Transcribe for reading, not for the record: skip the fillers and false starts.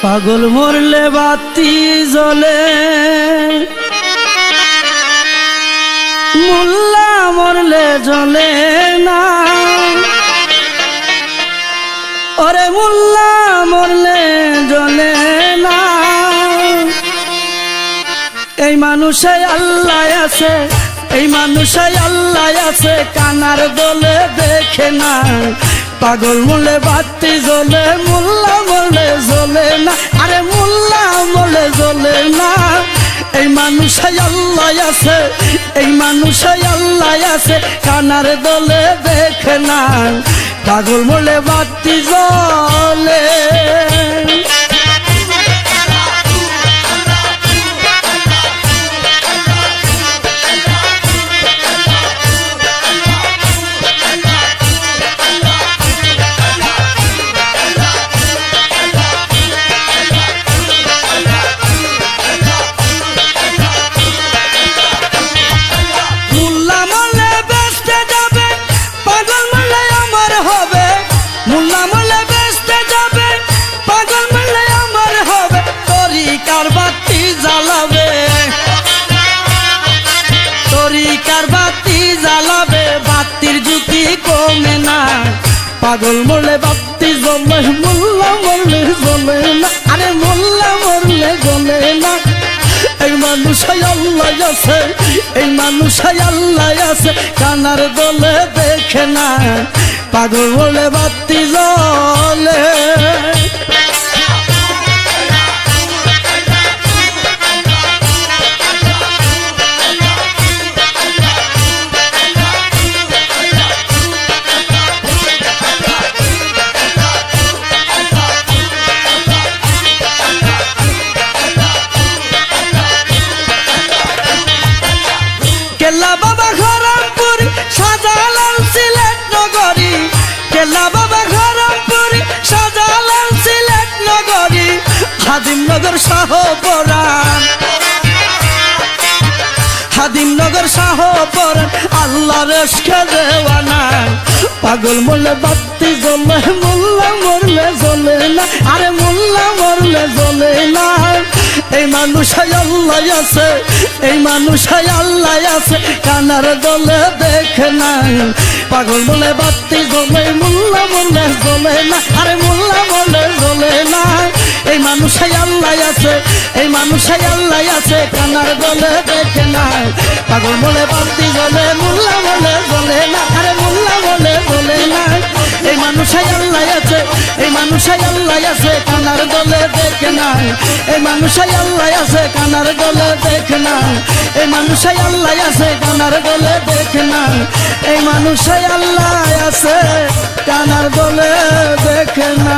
পাগল মরলে বাতি জ্বলে, মোল্লা মরলে জ্বলে না। ওরে মোল্লা মরলে জ্বলে না। এই মানুষে আল্লাহ আছে, এই মানুষে আল্লাহ আছে, কানার দলে দেখে না। পাগল মরলে বাতি জ্বলে, মোল্লা মরলে জ্বলে না। আরে মোল্লা মরলে জ্বলে না। এই মানুষে আল্লাহ আছে, এই মানুষে আল্লাহ আছে, কানার দলে দেখে না। পাগল মরলে বাতি জ্বলে। মোল্লা মরলে বেস্তে যাবে, পাগল মরলে আমার হবে। তরিকার বাতি জ্বালাবে, তরিকার বাতি জ্বালাবে, বাতির জ্যোতি কমে না। পাগল মরলে বাতি জ্বলে, মোল্লা মরলে জ্বলে না। আরে মোল্লা মরলে জ্বলে না। এই মানুষে আল্লাহ আছে, এই মানুষে আল্লাহ আছে, কানার দলে দেখে না। পাগল মরলে বাতি জ্বলে। কেল্লা বাবা খরমপুর সাজালাম সিলেট নগরী, কেল্লা বাবা খরমপুর সাজালাম সিলেট নগরী। হাদিমনগর শাহপরান, হাদিমনগর শাহপরান, আল্লাহর ইশকে দেওয়ানা। পাগল মরলে বাতি জ্বলে, মোল্লা মরলে জ্বলে না। আরে মোল্লা মরলে জ্বলে না। এই মানুষে আল্লাহ আছে, এই মানুষে আল্লাহ আছে, কানার দলে দেখে না। পাগল মরলে বাতি জ্বলে, মোল্লা মরলে জ্বলে না। আরে মোল্লা মরলে জ্বলে না। এই মানুষে আল্লাহ আছে, এই মানুষে আল্লাহ আছে, কানার দলে দেখে না। পাগল মরলে বাতি জ্বলে, মোল্লা মরলে জ্বলে না। আরে মোল্লা মরলে জ্বলে না। এই মানুষে আল্লাহ আছে, এই মানুষে আল্লাহ আছে, কানার দলে দেখে না। এই মানুষে আল্লাহ আছে, কানার দলে দেখে না। এই মানুষে আল্লাহ আছে, কানার দলে দেখে না। এই মানুষে আল্লাহ আছে, কানার দলে দেখে না।